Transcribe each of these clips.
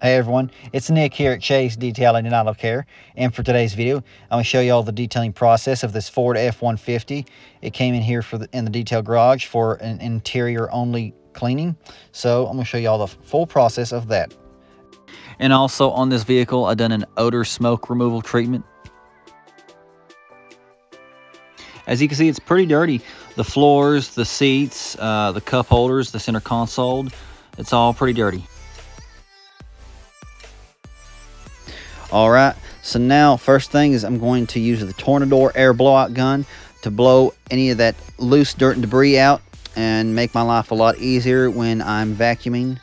Hey everyone, it's Nick here at Chasedetailing and Autocare, and for today's video, I'm going to show you all the detailing process of this Ford F-150. It came in here in the detail garage for an interior only cleaning, so I'm going to show you all the full process of that. And also on this vehicle, I've done an odor smoke removal treatment. As you can see, it's pretty dirty. The floors, the seats, the cup holders, the center console, it's all pretty dirty. Alright, so now first thing is I'm going to use the Tornador air blowout gun to blow any of that loose dirt and debris out and make my life a lot easier when I'm vacuuming.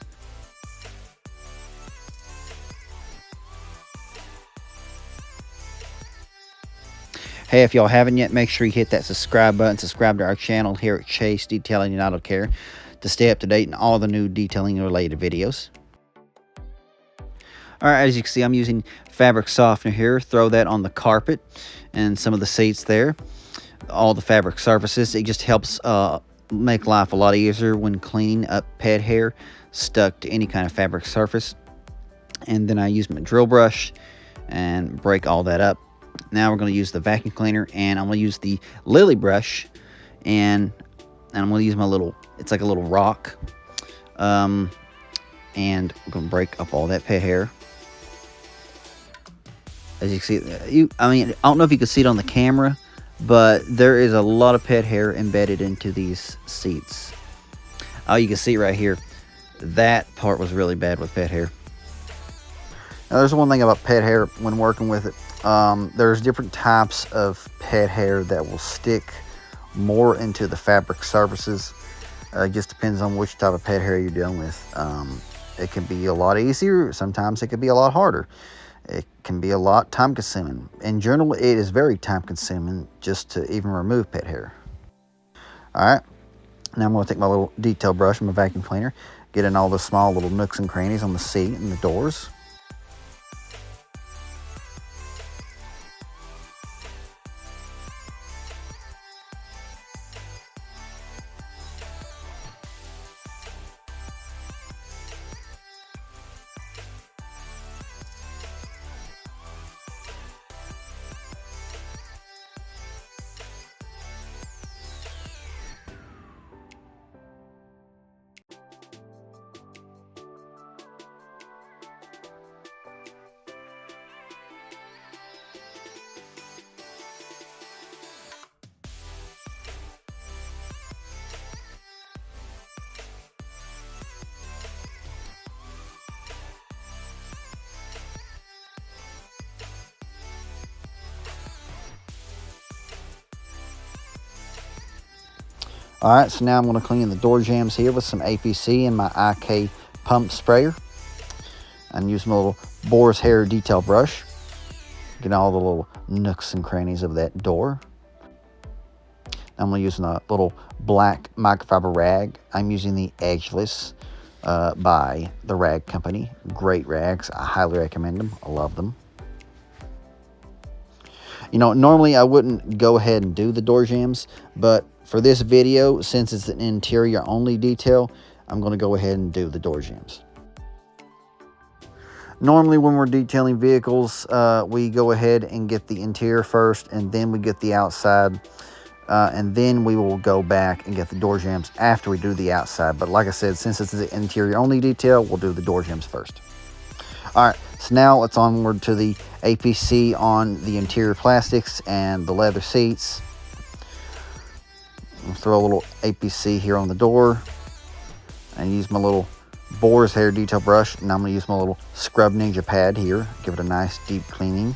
Hey, if y'all haven't yet, make sure you hit that subscribe button, subscribe to our channel here at Chasedetailing and Autocare to stay up to date in all the new detailing related videos. Alright, as you can see, I'm using fabric softener here. Throw that on the carpet and some of the seats there. All the fabric surfaces. It just helps make life a lot easier when cleaning up pet hair stuck to any kind of fabric surface. And then I use my drill brush and break all that up. Now we're going to use the vacuum cleaner, and I'm going to use the lily brush, and I'm going to use my little, it's like a little rock. And I'm going to break up all that pet hair. As you can see, I don't know if you can see it on the camera, but there is a lot of pet hair embedded into these seats. Oh, you can see right here. That part was really bad with pet hair. Now, there's one thing about pet hair when working with it. There's different types of pet hair that will stick more into the fabric surfaces. It just depends on which type of pet hair you're dealing with. It can be a lot easier. Sometimes it can be a lot harder. It can be a lot time consuming. In general, it is very time consuming just to even remove pet hair. Alright, now I'm going to take my little detail brush and my vacuum cleaner, get in all the small little nooks and crannies on the seat and the doors. Alright, so now I'm going to clean the door jambs here with some APC and my IK pump sprayer. And use my little boar's hair detail brush. Get all the little nooks and crannies of that door. I'm going to use a little black microfiber rag. I'm using the Edgeless by the Rag Company. Great rags. I highly recommend them. I love them. You know, normally I wouldn't go ahead and do the door jambs, but for this video, since it's an interior only detail, I'm going to go ahead and do the door jambs. Normally when we're detailing vehicles, we go ahead and get the interior first, and then we get the outside, and then we will go back and get the door jambs after we do the outside. But like I said, since it's an interior only detail, we'll do the door jambs first. Alright, so now let's onward to the APC on the interior plastics and the leather seats. I'll throw a little APC here on the door and use my little boar's hair detail brush, and I'm going to use my little Scrub Ninja pad here, give it a nice deep cleaning.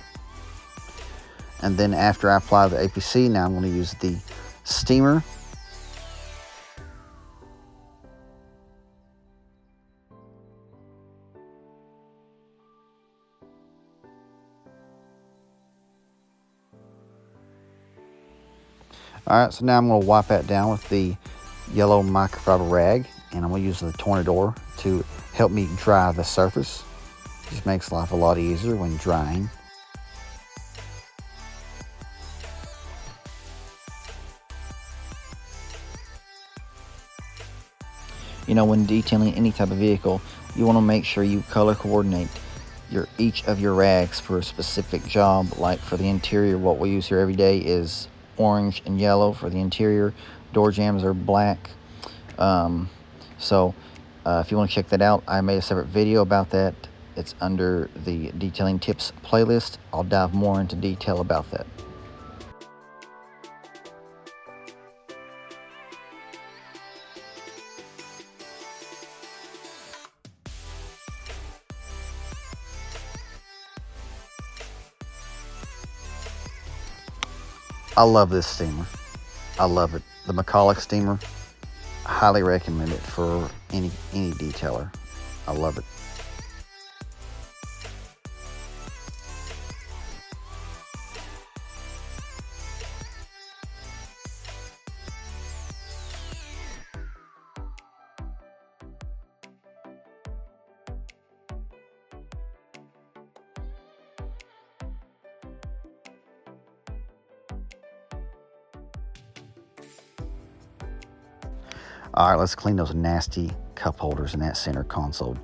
And then after I apply the APC, now I'm going to use the steamer. Alright, so now I'm going to wipe that down with the yellow microfiber rag, and I'm going to use the Tornador to help me dry the surface. Just makes life a lot easier when drying. You know, when detailing any type of vehicle, You want to make sure you color coordinate each of your rags for a specific job. Like for the interior, what we use here every day is orange and yellow for the interior. Door jambs are black. If you want to check that out, I made a separate video about that. It's under the detailing tips playlist. I'll dive more into detail about that. I love this steamer. I love it. The McCulloch steamer. Highly recommend it for any detailer. I love it. All right, let's clean those nasty cup holders in that center console.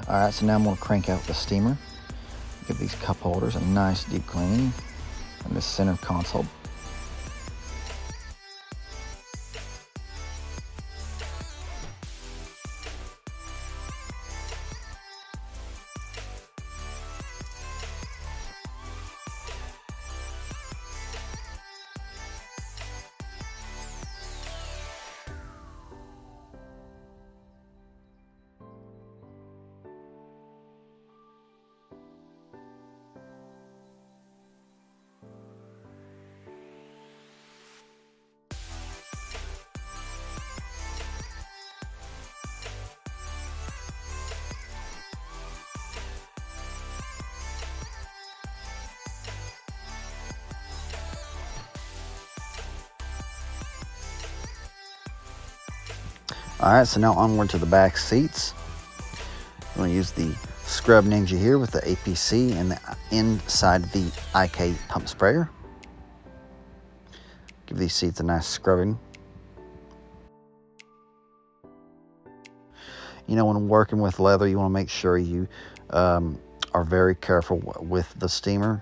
All right, so now I'm going to crank out the steamer. Give these cup holders a nice deep cleaning in the center console. All right, so now onward to the back seats. I'm going to use the Scrub Ninja here with the APC and the inside the IK pump sprayer. Give these seats a nice scrubbing. You know, when working with leather, you want to make sure you are very careful with the steamer,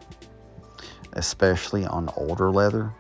especially on older leather.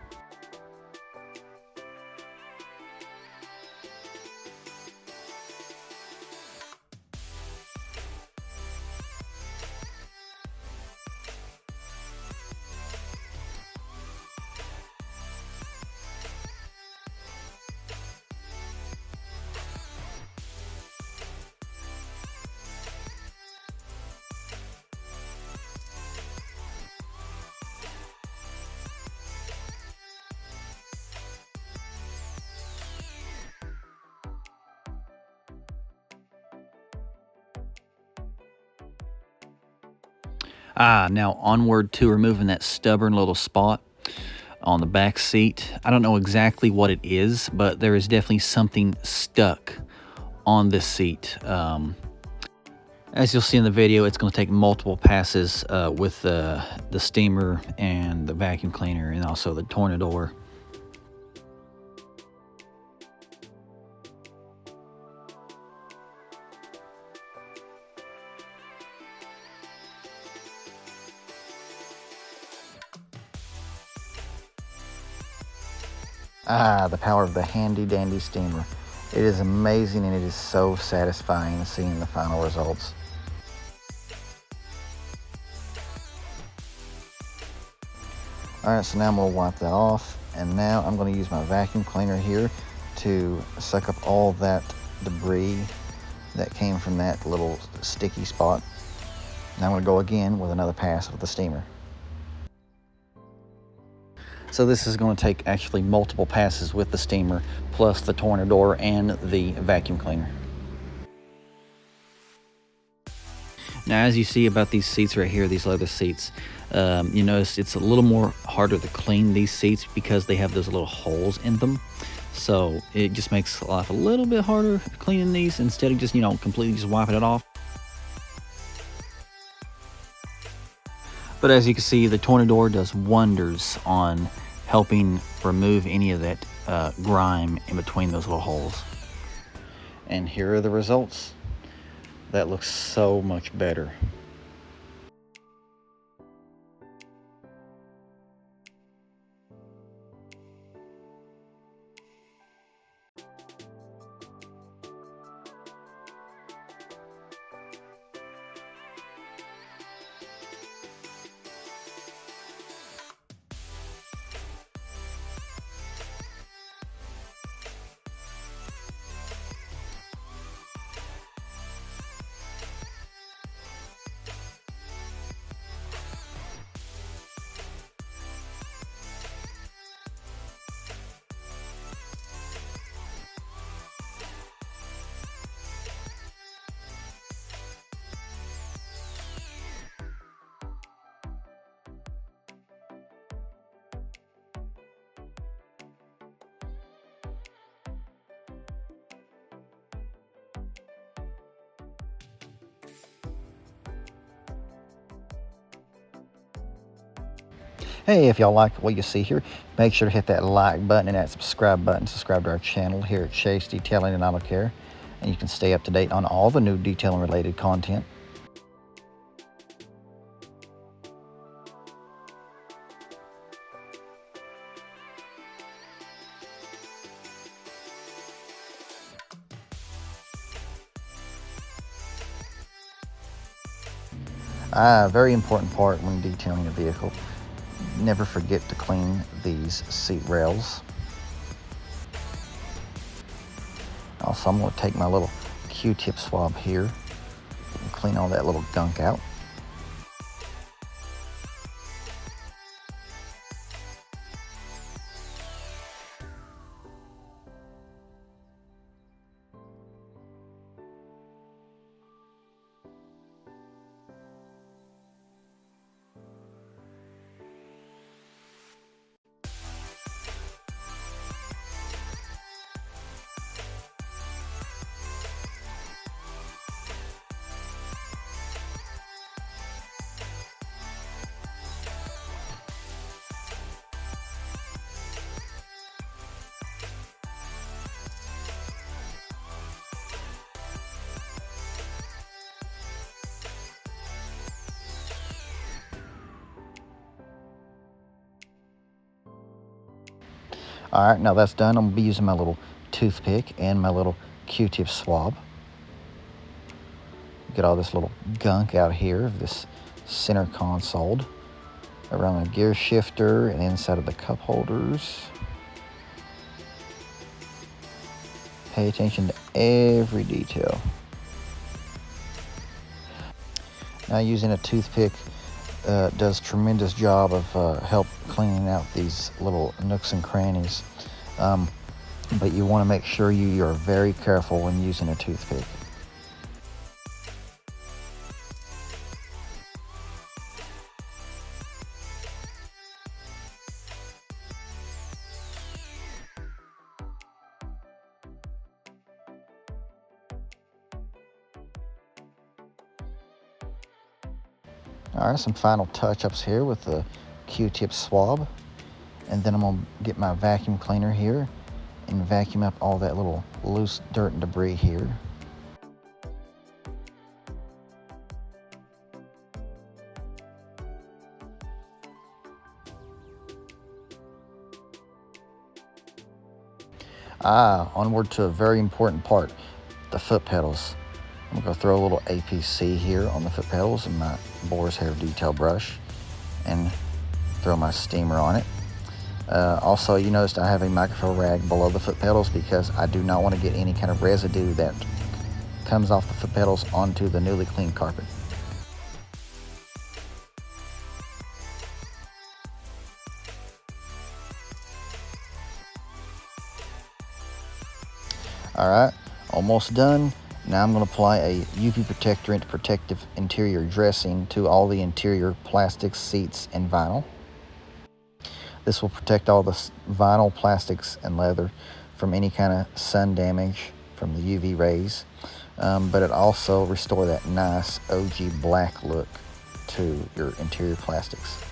Now onward to removing that stubborn little spot on the back seat. I don't know exactly what it is, but there is definitely something stuck on this seat. As you'll see in the video, it's going to take multiple passes with the steamer and the vacuum cleaner and also the tornador. The power of the handy dandy steamer. It is amazing and it is so satisfying seeing the final results. Alright, so now I'm going to wipe that off, and now I'm going to use my vacuum cleaner here to suck up all that debris that came from that little sticky spot. Now I'm going to go again with another pass with the steamer. So this is going to take actually multiple passes with the steamer, plus the tornador and the vacuum cleaner. Now, as you see about these seats right here, these leather seats, You notice it's a little more harder to clean these seats because they have those little holes in them. So it just makes life a little bit harder cleaning these instead of just, completely just wiping it off. But as you can see, the Tornador does wonders on helping remove any of that grime in between those little holes. And here are the results. That looks so much better. Hey, if y'all like what you see here, make sure to hit that like button and that subscribe button. Subscribe to our channel here at Chase Detailing and Autocare, and you can stay up to date on all the new detailing related content. Very important part when detailing a vehicle. Never forget to clean these seat rails. Also, I'm going to take my little Q-tip swab here and clean all that little gunk out. All right, now that's done. I'm gonna be using my little toothpick and my little Q-tip swab. Get all this little gunk out here of this center console, around the gear shifter and inside of the cup holders. Pay attention to every detail. Now using a toothpick does a tremendous job of help cleaning out these little nooks and crannies. But you want to make sure you're very careful when using a toothpick. All right, some final touch-ups here with the Q-tip swab. And then I'm gonna get my vacuum cleaner here and vacuum up all that little loose dirt and debris here. Onward to a very important part, the foot pedals. I'm gonna throw a little APC here on the foot pedals and my boar's hair detail brush and throw my steamer on it. Also, you noticed I have a microfiber rag below the foot pedals because I do not want to get any kind of residue that comes off the foot pedals onto the newly cleaned carpet. All right, almost done. Now I'm going to apply a UV protectorant protective interior dressing to all the interior plastics, seats, and vinyl. This will protect all the vinyl, plastics, and leather from any kind of sun damage from the UV rays, but it also restore that nice OG black look to your interior plastics.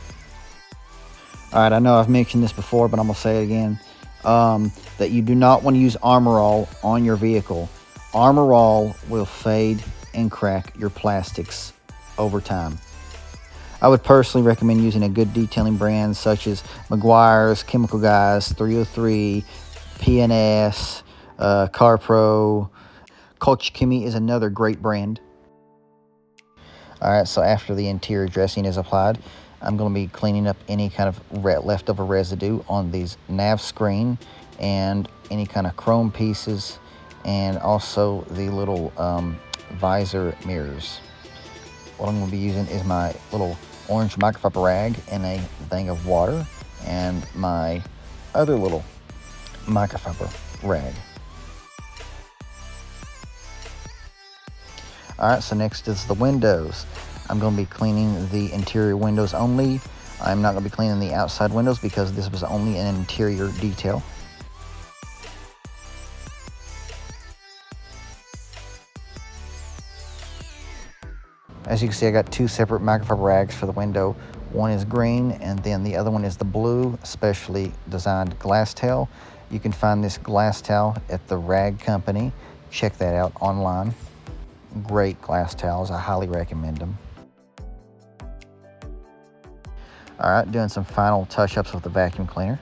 All right, I know I've mentioned this before, but I'm going to say it again, that you do not want to use Armor All on your vehicle. Armor All will fade and crack your plastics over time. I would personally recommend using a good detailing brand such as Meguiar's, Chemical Guys, 303, PNS, CarPro. Culture Chemie is another great brand. All right, so after the interior dressing is applied, I'm going to be cleaning up any kind of leftover residue on these nav screen and any kind of chrome pieces, and also the little visor mirrors. What I'm going to be using is my little orange microfiber rag and a thing of water, and my other little microfiber rag. Alright, so next is the windows. I'm going to be cleaning the interior windows only. I'm not going to be cleaning the outside windows because this was only an interior detail. As you can see, I got two separate microfiber rags for the window. One is green, and then the other one is the blue, specially designed glass towel. You can find this glass towel at the Rag Company. Check that out online. Great glass towels, I highly recommend them. All right, doing some final touch-ups with the vacuum cleaner.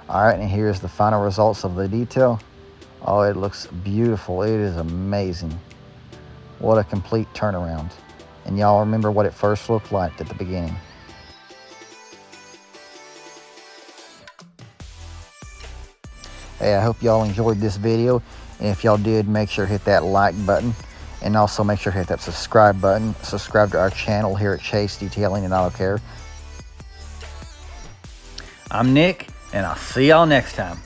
All right, and here's the final results of the detail. Oh, it looks beautiful. It is amazing. What a complete turnaround. And y'all remember what it first looked like at the beginning. Hey, I hope y'all enjoyed this video. And if y'all did, make sure to hit that like button. And also make sure to hit that subscribe button. Subscribe to our channel here at Chasedetailing and Autocare. I'm Nick, and I'll see y'all next time.